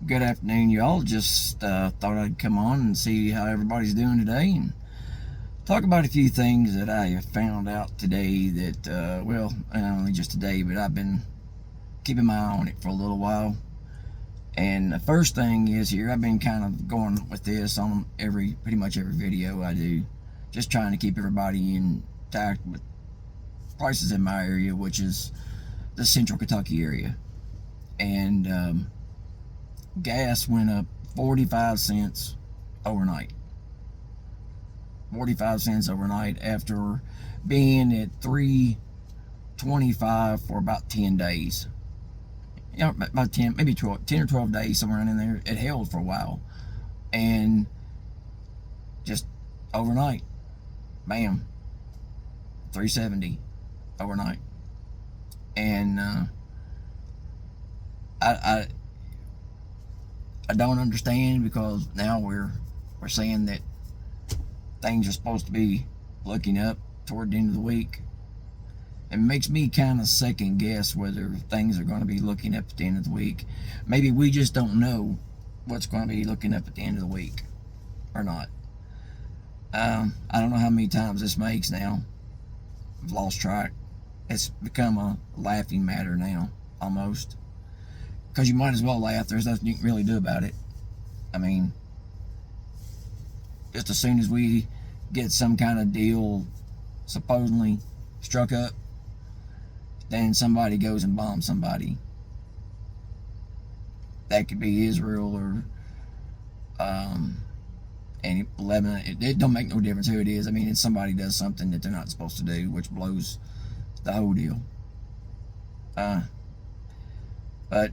Good afternoon, y'all. Just thought I'd come on and see how everybody's doing today and talk about a few things that I have found out today that, not only just today, but I've been keeping my eye on it for a little while. And the first thing is here, I've been kind of going with this on pretty much every video I do, just trying to keep everybody intact with prices in my area, which is the Central Kentucky area. And gas went up 45 cents overnight. 45 cents overnight after being at 3.25 for about 10 days. About 10, maybe 12, 10 or 12 days, somewhere in there. It held for a while. And just overnight, bam, 370 overnight. And I don't understand, because now we're saying that things are supposed to be looking up toward the end of the week. It makes me kind of second guess whether things are going to be looking up at the end of the week. Maybe we just don't know what's going to be looking up at the end of the week or not. I don't know how many times this makes now. I've lost track. It's become a laughing matter now, almost. Because you might as well laugh. There's nothing you can really do about it. I mean, just as soon as we get some kind of deal supposedly struck up, then somebody goes and bombs somebody. That could be Israel or Lebanon. It don't make no difference who it is. I mean, if somebody does something that they're not supposed to do, which blows the whole deal. But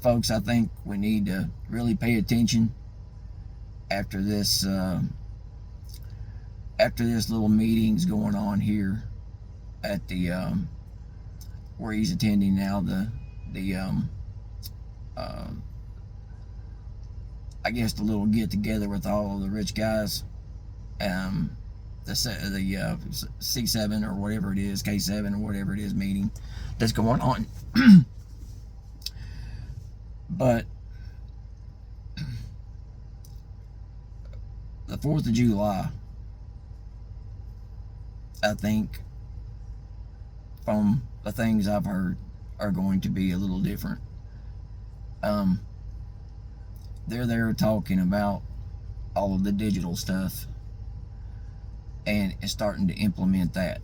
folks, I think we need to really pay attention after this little meeting's going on here at the where he's attending now, I guess the little get together with all the rich guys, the C7 or whatever it is, K7 or whatever it is meeting that's going on. But the 4th of July, I think, from the things I've heard, are going to be a little different. They're there talking about all of the digital stuff and it's starting to implement that.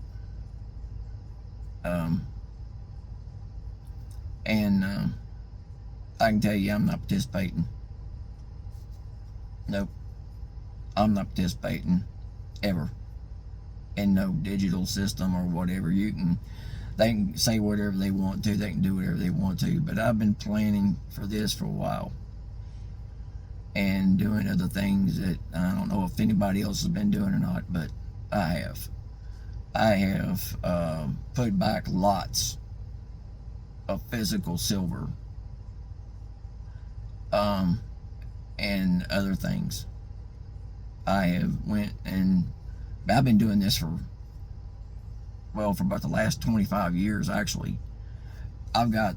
I can tell you, I'm not participating. Nope. I'm not participating ever in no digital system or whatever. They can say whatever they want to, they can do whatever they want to, but I've been planning for this for a while and doing other things that I don't know if anybody else has been doing or not, but I have put back lots of physical silver and other things. I've been doing this for about the last 25 years, actually. I've got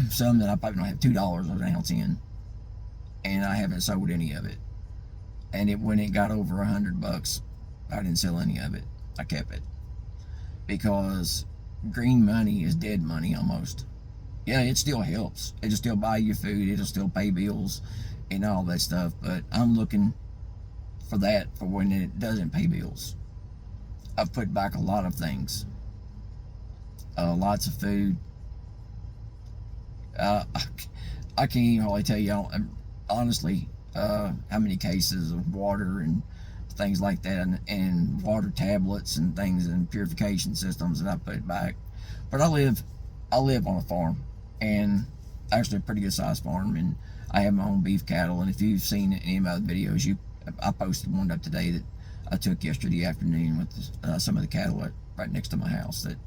some that I probably don't have $2 an ounce in, and I haven't sold any of it. And when it got over $100, I didn't sell any of it. I kept it, because green money is dead money almost. Yeah, it still helps. It'll still buy you food. It'll still pay bills and all that stuff. But I'm looking for that for when it doesn't pay bills. I've put back a lot of things. Lots of food. I can't even hardly tell you, honestly, how many cases of water and things like that, and water tablets and things and purification systems that I put back. But I live on a farm, and actually a pretty good sized farm, and I have my own beef cattle. And if you've seen any of my videos, I posted one up today that I took yesterday afternoon with some of the cattle right next to my house. That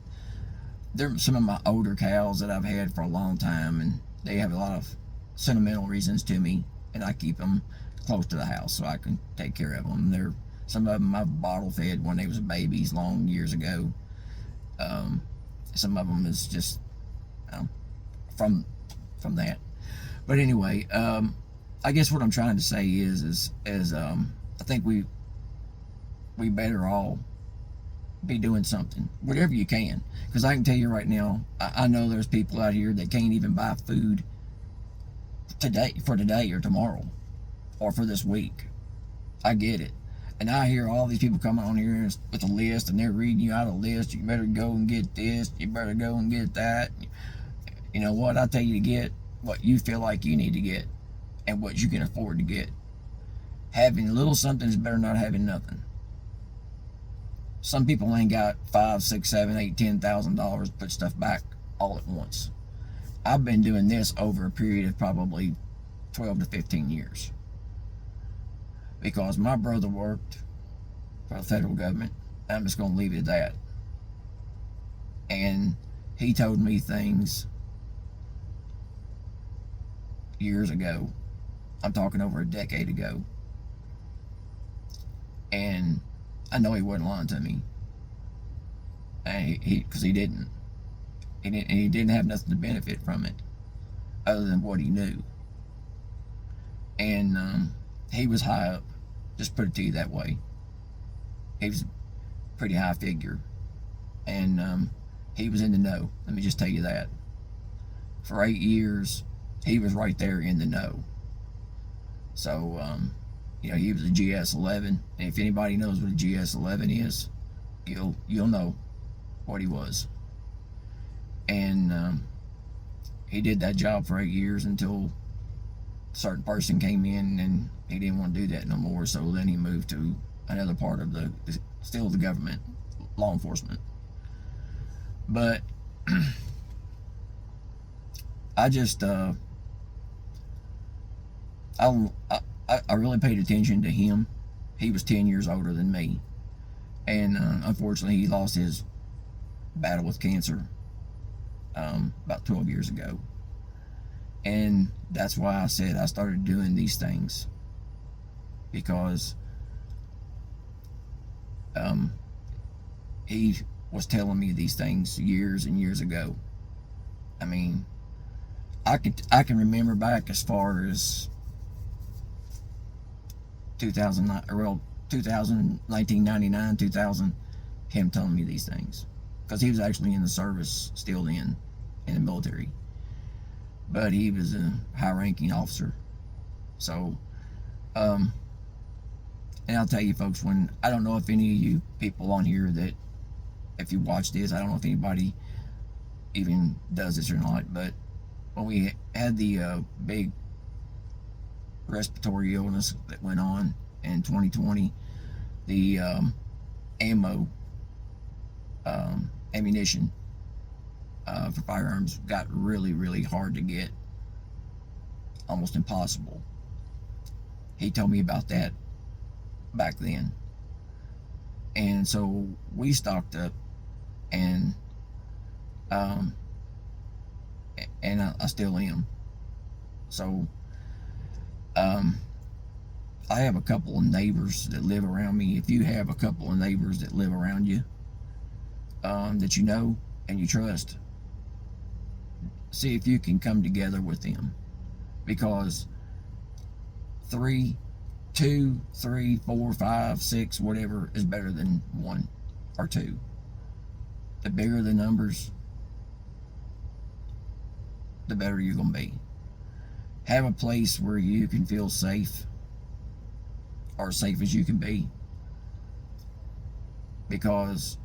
they're some of my older cows that I've had for a long time, and they have a lot of sentimental reasons to me, and I keep them close to the house so I can take care of them. Some of them I've bottle fed when they was babies long years ago. Some of them is just from that. But anyway, I guess what I'm trying to say is I think we better all be doing something, whatever you can. Because I can tell you right now, I know there's people out here that can't even buy food for today or tomorrow or for this week. I get it. And I hear all these people coming on here with a list, and they're reading you out a list. You better go and get this. You better go and get that. You know what? I tell you to get what you feel like you need to get and what you can afford to get. Having a little something is better than not having nothing. Some people ain't got $5, $6, $7, $8, $10,000 to put stuff back all at once. I've been doing this over a period of probably 12 to 15 years. Because my brother worked for the federal government. I'm just going to leave it at that. And he told me things years ago. I'm talking over a decade ago. And I know he wasn't lying to me. And because he didn't. And he didn't have nothing to benefit from it other than what he knew. And he was high up. Just put it to you that way. He was a pretty high figure. And he was in the know. Let me just tell you that. For 8 years, he was right there in the know. So, you know, he was a GS-11. And if anybody knows what a GS-11 is, you'll know what he was. And he did that job for 8 years until a certain person came in and he didn't want to do that no more. So then he moved to another part of still the government, law enforcement. But I just I really paid attention to him. He was 10 years older than me, and unfortunately he lost his battle with cancer about 12 years ago. And that's why I said I started doing these things, because he was telling me these things years and years ago. I mean, I can remember back as far as 1999, 2000, him telling me these things, because he was actually in the service still then, in the military, but he was a high-ranking officer. So, and I'll tell you folks, when I don't know if any of you people on here that, if you watch this, I don't know if anybody even does this or not, but when we had the big respiratory illness that went on in 2020, the ammunition for firearms got really, really hard to get, almost impossible. He told me about that back then, and so we stocked up, and I still am. So I have a couple of neighbors that live around me. If you have a couple of neighbors that live around you, that you know and you trust, see if you can come together with them, because 2, 3, 4, 5, 6, whatever is better than 1 or 2. The bigger the numbers, the better you're going to be. Have a place where you can feel safe, or safe as you can be, because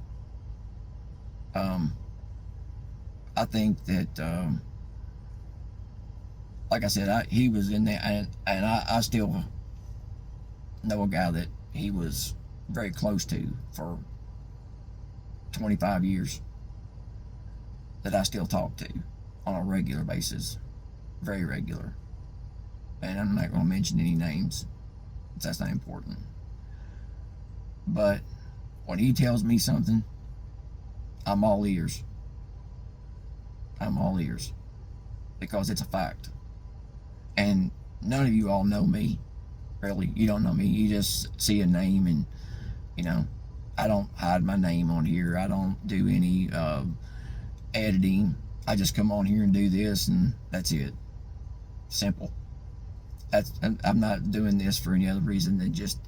I think that like I said, he was in there, and I still know a guy that he was very close to for 25 years that I still talk to on a regular basis, very regular. And I'm not going to mention any names, that's not important. But when he tells me something, I'm all ears. I'm all ears, because it's a fact. And none of you all know me, really. You don't know me. You just see a name, and you know, I don't hide my name on here. I don't do any editing. I just come on here and do this, and that's it. Simple. I'm not doing this for any other reason than just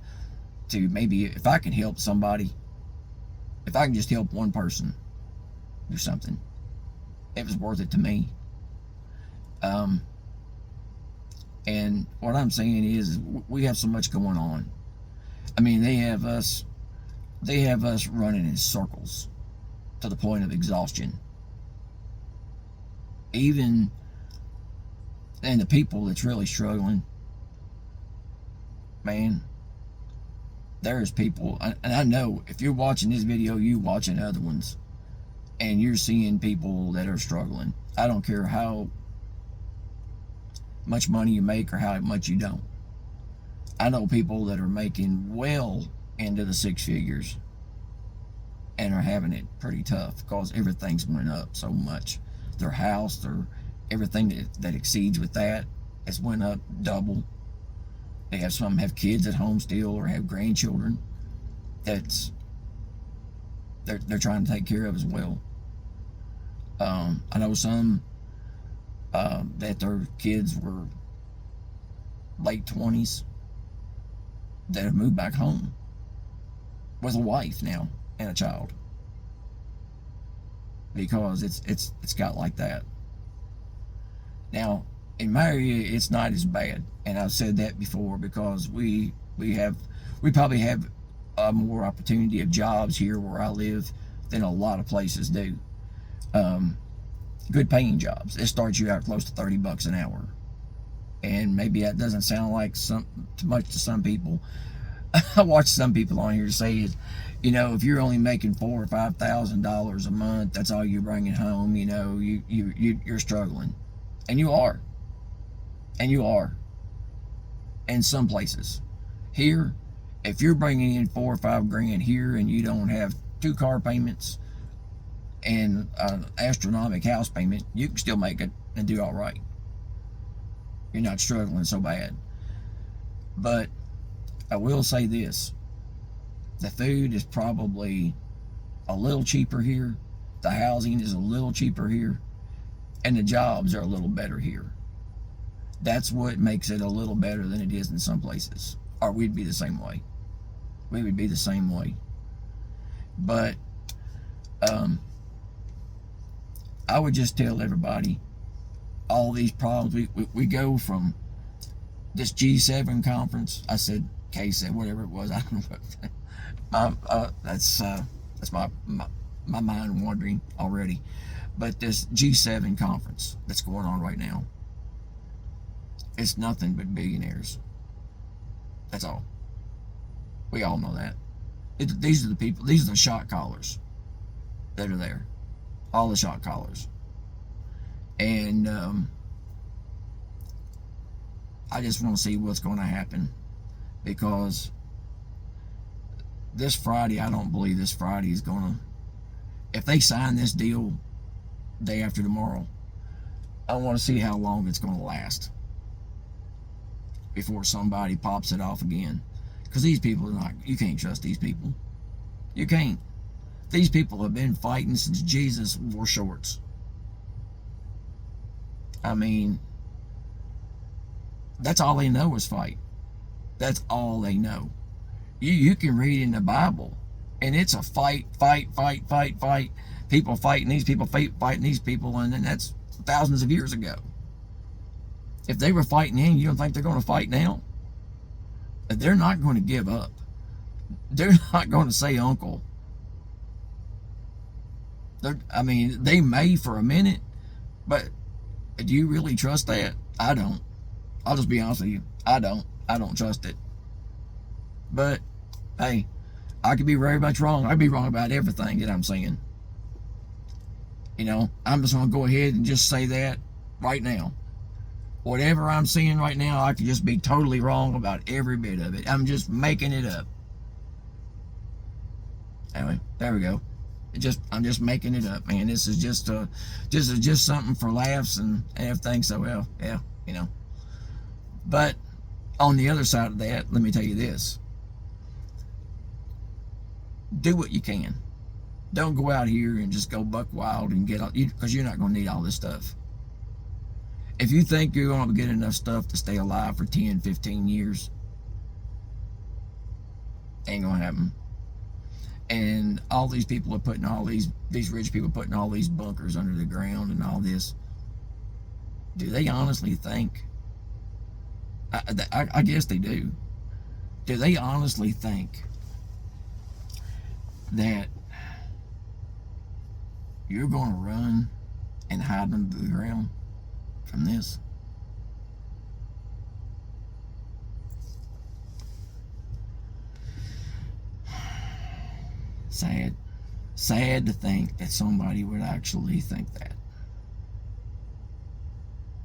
to maybe, if I can help somebody, if I can just help one person do something, it was worth it to me. And what I'm saying is we have so much going on. I mean, they have us running in circles to the point of exhaustion. Even, and the people that's really struggling, man, there's people, and I know if you're watching this video, you're watching other ones, and you're seeing people that are struggling. I don't care how much money you make or how much you don't. I know people that are making well into the six figures and are having it pretty tough because everything's went up so much. Their house, everything that exceeds with that has went up double. They have some have kids at home still or have grandchildren that's they're trying to take care of as well. I know some that their kids were late 20s that have moved back home with a wife now and a child because it's got like that. Now in my area it's not as bad, and I've said that before because we probably have more opportunity of jobs here where I live than a lot of places do. Good paying jobs. It starts you out close to $30 an hour, and maybe that doesn't sound like too much to some people. I watch some people on here say, you know, if you're only making $4,000 or $5,000 a month, that's all you're bringing home. You know, you're struggling, and you are, in some places. Here, if you're bringing in $4 or $5 grand here, and you don't have 2 car payments and an astronomical house payment, you can still make it and do all right. You're not struggling so bad. But I will say this: the food is probably a little cheaper here, the housing is a little cheaper here, and the jobs are a little better here. That's what makes it a little better than it is in some places, or we'd be the same way. We would be the same way. But I would just tell everybody all these problems. We go from this G7 conference. I said K7, whatever it was. I don't know. That's my mind wandering already. But this G7 conference that's going on right now, it's nothing but billionaires. That's all. We all know that. These are the people. These are the shot callers that are there. All the shot callers. And I just want to see what's going to happen, because this Friday, I don't believe this Friday is going to, if they sign this deal day after tomorrow, I want to see how long it's going to last before somebody pops it off again. Because these people are not, you can't trust these people. You can't. These people have been fighting since Jesus wore shorts. I mean, that's all they know is fight. That's all they know. You can read in the Bible, and it's a fight. People fighting these people, fighting these people, and that's thousands of years ago. If they were fighting then, you don't think they're going to fight now? They're not going to give up. They're not going to say uncle. I mean, they may for a minute, but do you really trust that? I don't. I'll just be honest with you. I don't trust it. But, hey, I could be very much wrong. I could be wrong about everything that I'm saying. You know, I'm just going to go ahead and just say that right now. Whatever I'm seeing right now, I could just be totally wrong about every bit of it. I'm just making it up. Anyway, there we go. I'm just making it up, man. This is just something for laughs and everything. So, well, yeah, you know. But on the other side of that, let me tell you this: do what you can. Don't go out here and just go buck wild and get all, because you're not going to need all this stuff. If you think you're going to get enough stuff to stay alive for 10, 15 years, ain't going to happen. And all these people are putting all these rich people putting all these bunkers under the ground and all this. Do they honestly think? I guess they do. Do they honestly think that you're going to run and hide under the ground from this? Sad to think that somebody would actually think that.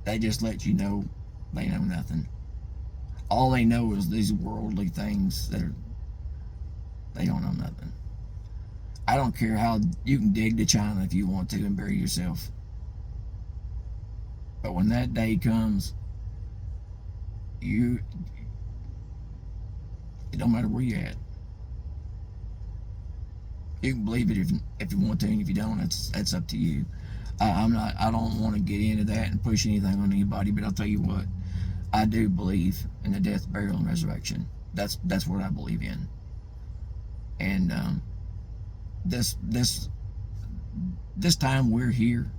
They just let you know they know nothing. All they know is these worldly things they don't know nothing. I don't care how you can dig to China if you want to and bury yourself. But when that day comes, it don't matter where you're at. You can believe it if you want to, and if you don't, that's up to you. I don't want to get into that and push anything on anybody, but I'll tell you what, I do believe in the death, burial, and resurrection. That's what I believe in. And this time we're here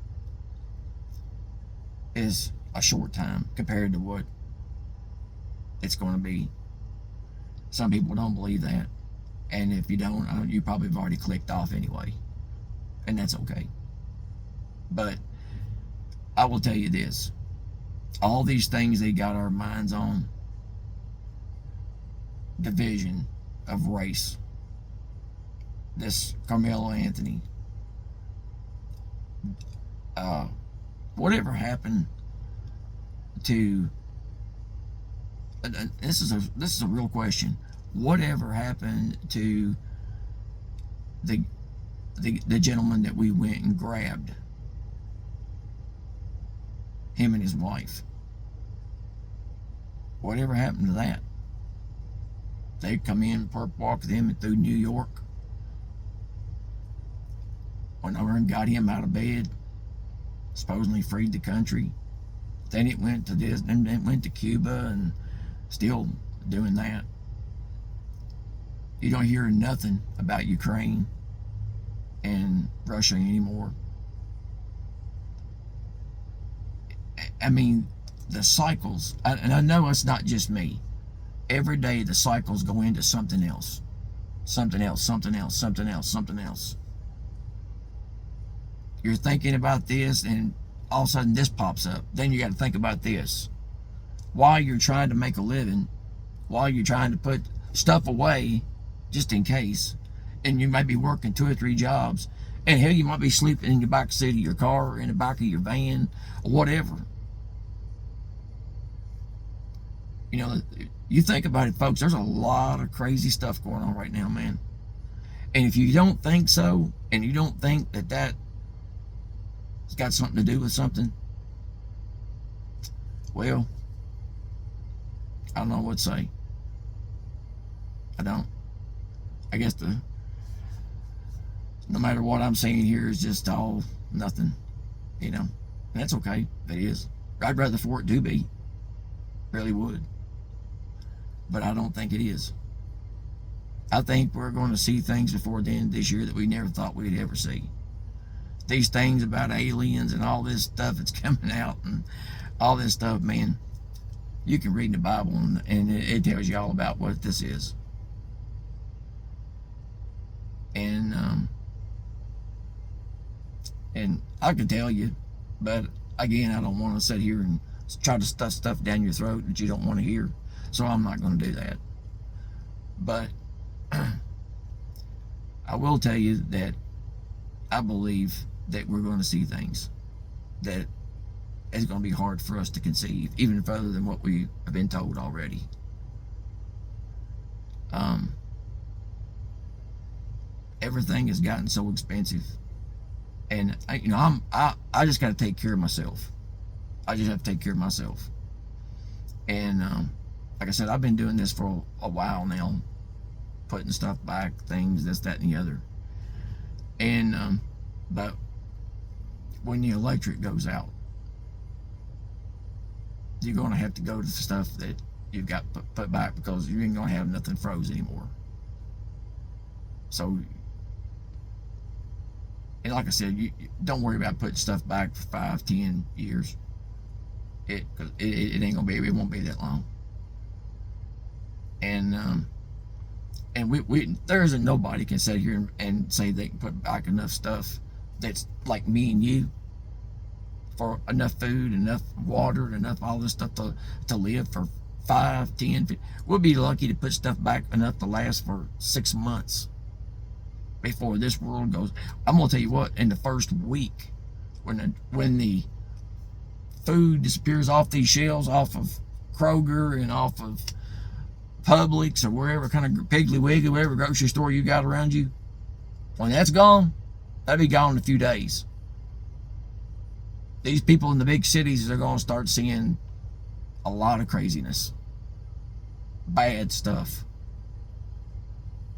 is a short time compared to what it's going to be. Some people don't believe that. And if you don't, you probably have already clicked off anyway. And that's okay. But I will tell you this. All these things they got our minds on, division of race, this Carmelo Anthony, whatever happened to, this is a real question. Whatever happened to the gentleman that we went and grabbed, him and his wife? Whatever happened to that? They come in, perp walked him through New York. Went over and got him out of bed, supposedly freed the country. Then it went to this, then it went to Cuba, and still doing that. You don't hear nothing about Ukraine and Russia anymore. I mean, the cycles, and I know it's not just me. Every day the cycles go into something else. Something else, something else, something else, something else. You're thinking about this, and all of a sudden this pops up. Then you got to think about this. While you're trying to make a living, while you're trying to put stuff away, just in case, and you might be working 2 or 3 jobs, and hell, you might be sleeping in the back seat of your car or in the back of your van or whatever. You know, you think about it, folks, there's a lot of crazy stuff going on right now, man. And if you don't think so, and you don't think that that's got something to do with something, well, I don't know what to say. I don't. I guess no matter what I'm saying here is just all nothing, you know. And that's okay. It is. I'd rather for it to be. Really would. But I don't think it is. I think we're going to see things before the end of this year that we never thought we'd ever see. These things about aliens and all this stuff that's coming out and all this stuff, man, you can read in the Bible and it tells you all about what this is. And I could tell you, but again, I don't want to sit here and try to stuff stuff down your throat that you don't want to hear, so I'm not going to do that. But I will tell you that I believe that we're going to see things that is going to be hard for us to conceive, even further than what we have been told already. Everything has gotten so expensive, and I just got to take care of myself. I just have to take care of myself. And like I said, I've been doing this for a while now, putting stuff back, things, this, that, and the other. And but when the electric goes out, you're going to have to go to the stuff that you've got put back, because you ain't going to have nothing froze anymore. So, and like I said, you don't worry about putting stuff back for 5, 10 years. It ain't gonna be, it won't be that long. And we there isn't nobody can sit here and say they can put back enough stuff that's like me and you, for enough food, enough water, enough all this stuff to live for 5, 10, 15. We'll be lucky to put stuff back enough to last for 6 months before this world goes. I'm gonna tell you what, in the first week, when the food disappears off these shelves, off of Kroger and off of Publix or wherever kind of Piggly Wiggly, whatever grocery store you got around you, when that's gone, that'll be gone in a few days. These people in the big cities are going to start seeing a lot of craziness, bad stuff,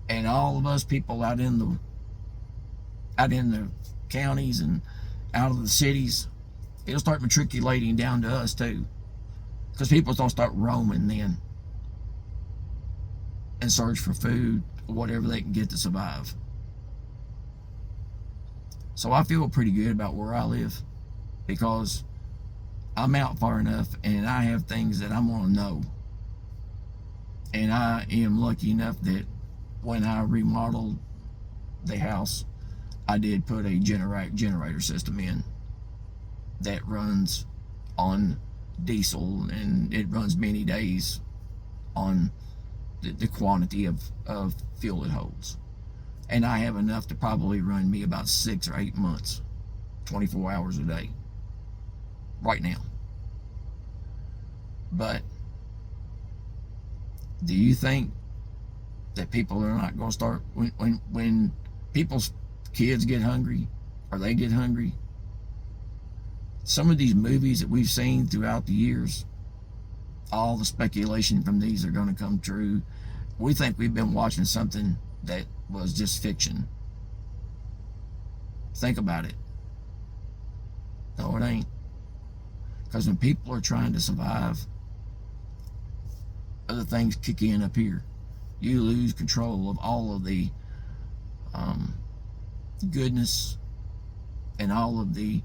and all of us people out in the counties and out of the cities, it'll start matriculating down to us too, because people don't start roaming then and search for food or whatever they can get to survive. So I feel pretty good about where I live, because I'm out far enough and I have things that I'm gonna know. And I am lucky enough that when I remodeled the house, I did put a generator system in that runs on diesel, and it runs many days on the quantity of fuel it holds. And I have enough to probably run me about 6 or 8 months, 24 hours a day, right now. But do you think that people are not going to start, when people's kids get hungry, or they get hungry? Some of these movies that we've seen throughout the years, all the speculation from these are going to come true. We think we've been watching something that was just fiction. Think about it. No, it ain't. Because when people are trying to survive, other things kick in up here. You lose control of all of the goodness and all of the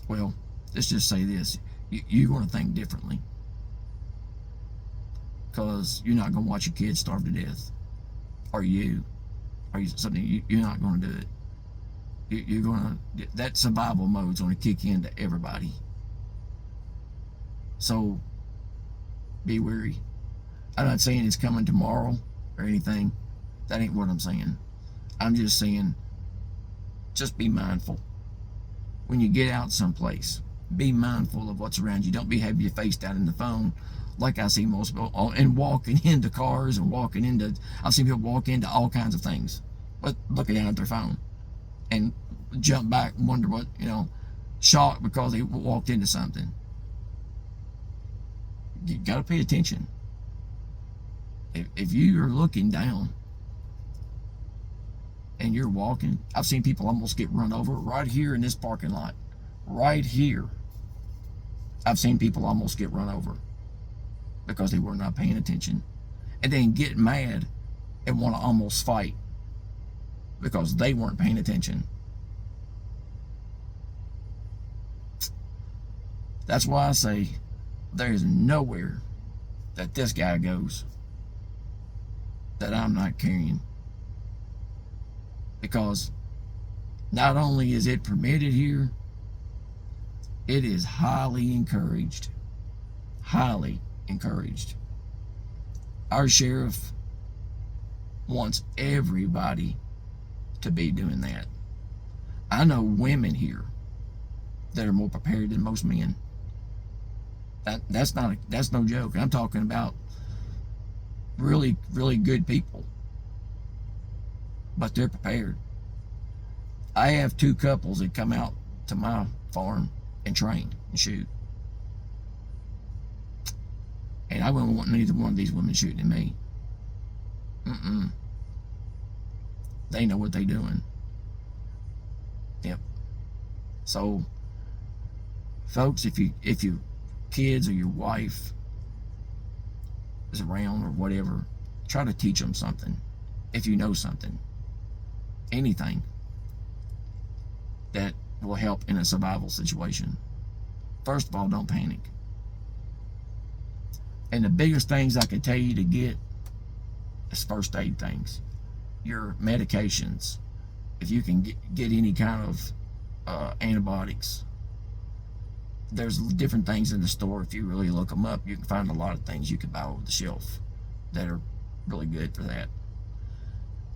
well, let's just say this, you're going to think differently, because you're not going to watch your kids starve to death, or something. You're not going to do it. You're going to, that survival mode's going to kick into everybody. So be wary. I'm not saying it's coming tomorrow or anything. That ain't what I'm saying. I'm just saying, just be mindful. When you get out someplace, be mindful of what's around you. Don't be having your face down in the phone, like I see most people, and walking into cars and I've seen people walk into all kinds of things, but looking down at their phone and jump back and wonder what, shocked because they walked into something. You got to pay attention. If you are looking down and you're walking, I've seen people almost get run over right here in this parking lot. Right here, I've seen people almost get run over because they were not paying attention, and then get mad and want to almost fight because they weren't paying attention. That's why I say there is nowhere that this guy goes that I'm not carrying. Because not only is it permitted here, it is highly encouraged. Highly encouraged. Our sheriff wants everybody to be doing that. I know women here that are more prepared than most men. That's no joke. I'm talking about really, really good people. But they're prepared. I have 2 couples that come out to my farm and train and shoot. And I wouldn't want neither one of these women shooting at me. They know what they're doing. Yep. So Folks, if your kids or your wife is around or whatever, try to teach them something. If you know something, anything that will help in a survival situation. First of all, don't panic. And the biggest things I can tell you to get is first aid things. Your medications. If you can get any kind of antibiotics. There's different things in the store. If you really look them up, you can find a lot of things you can buy off the shelf that are really good for that.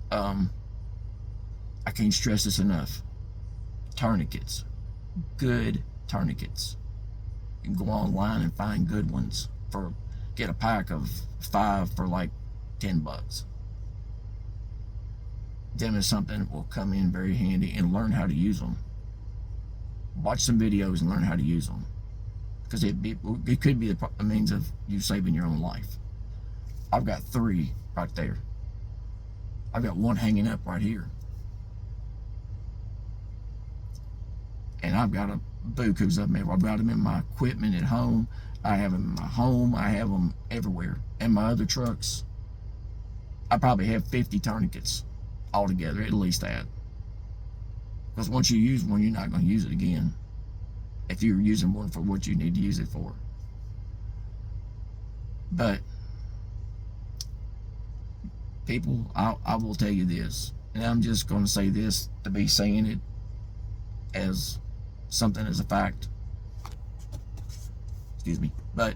I can't stress this enough. Tourniquets. Good tourniquets. You can go online and find good ones. Get a pack of 5 for like $10. Them is something that will come in very handy, and learn how to use them. Watch some videos and learn how to use them, because it could be a means of you saving your own life. I've got 3 right there. I've got 1 hanging up right here. And I've got a bukus of them. I've got them in my equipment at home. I have them in my home. I have them everywhere. And my other trucks, I probably have 50 tourniquets altogether, at least that. Because once you use one, you're not going to use it again. If you're using one for what you need to use it for. But, people, I will tell you this. And I'm just going to say this to be saying it as something as a fact. Excuse me. But,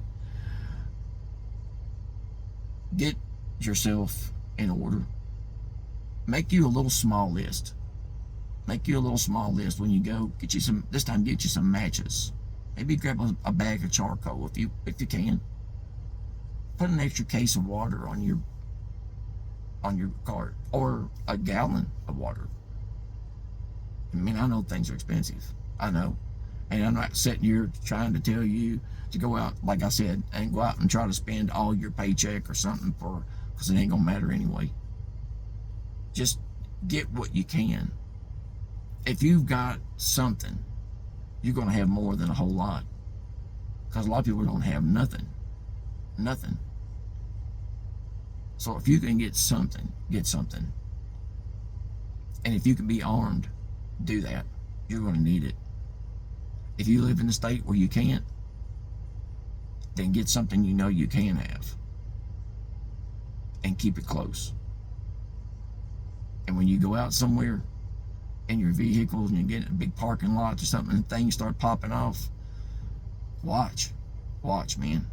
get yourself in order. Make you a little small list. Make you a little small list when you go. Get you some. This time, get you some matches. Maybe grab a bag of charcoal if you can. Put an extra case of water on your cart, or a gallon of water. I mean, I know things are expensive. I know, and I'm not sitting here trying to tell you to go out, like I said, and go out and try to spend all your paycheck or something because it ain't gonna matter anyway. Just get what you can. If you've got something, you're going to have more than a whole lot. Because a lot of people don't have nothing. Nothing. So if you can get something, get something. And if you can be armed, do that. You're going to need it. If you live in a state where you can't, then get something you know you can have. And keep it close. And when you go out somewhere in your vehicles and you get in a big parking lot or something and things start popping off, watch, man.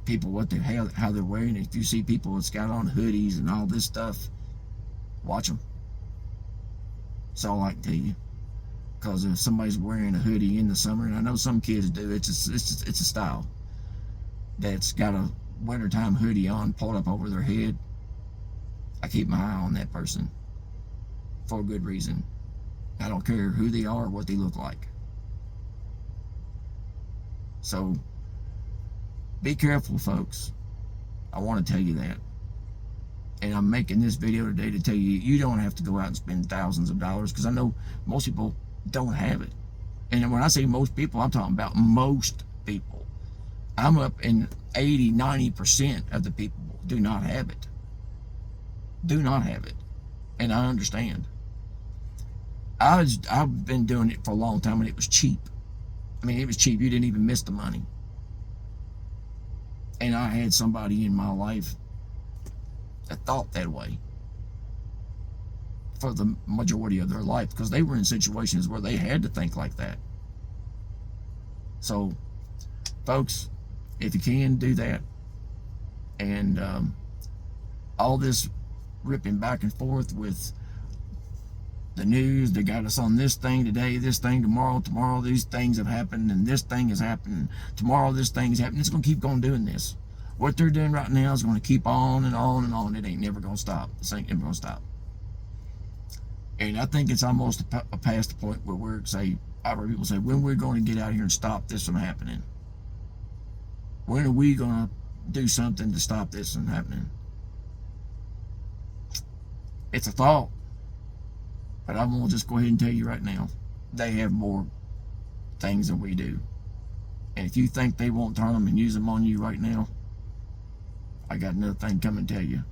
People, how they're wearing it. If you see people that's got on hoodies and all this stuff, watch them. That's all I can tell you. Because if somebody's wearing a hoodie in the summer, and I know some kids do, it's a style that's got a wintertime hoodie on, pulled up over their head. I keep my eye on that person for a good reason. I don't care who they are or what they look like. So, be careful, folks. I want to tell you that. And I'm making this video today to tell you, you don't have to go out and spend thousands of dollars, because I know most people don't have it. And when I say most people, I'm talking about most people. I'm up in 80-90% of the people do not have it. Do not have it. And I understand. I've been doing it for a long time, and it was cheap. I mean, it was cheap. You didn't even miss the money. And I had somebody in my life that thought that way for the majority of their life, because they were in situations where they had to think like that. So, folks, if you can, do that. And all this ripping back and forth with the news, they got us on this thing today, this thing tomorrow these things have happened, and this thing has happened, tomorrow this thing is happening. It's going to keep going doing this. What they're doing right now is going to keep on and on and on. It ain't never going to stop. This ain't never going to stop. And I think it's almost past the point where I've heard people say, when we're going to get out here and stop this from happening? When are we going to do something to stop this from happening? It's a thought. But I'm going to just go ahead and tell you right now, they have more things than we do. And if you think they won't turn them and use them on you right now, I got another thing coming to tell you.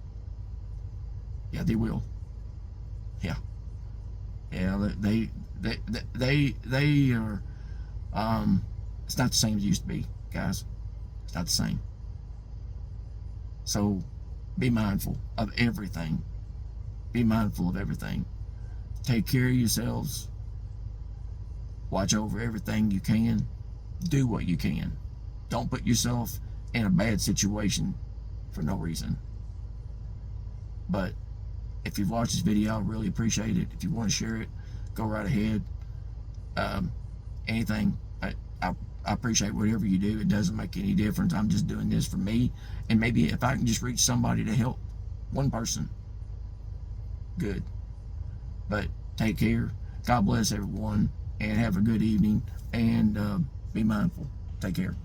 Yeah, they will. Yeah. Yeah, they are, it's not the same as it used to be, guys. It's not the same. So be mindful of everything. Be mindful of everything. Take care of yourselves. Watch over everything you can. Do what you can. Don't put yourself in a bad situation for no reason. But if you've watched this video, I really appreciate it. If you want to share it, go right ahead. Anything, I appreciate whatever you do. It doesn't make any difference. I'm just doing this for me. And maybe if I can just reach somebody to help one person, good. But take care. God bless everyone. And have a good evening. And be mindful. Take care.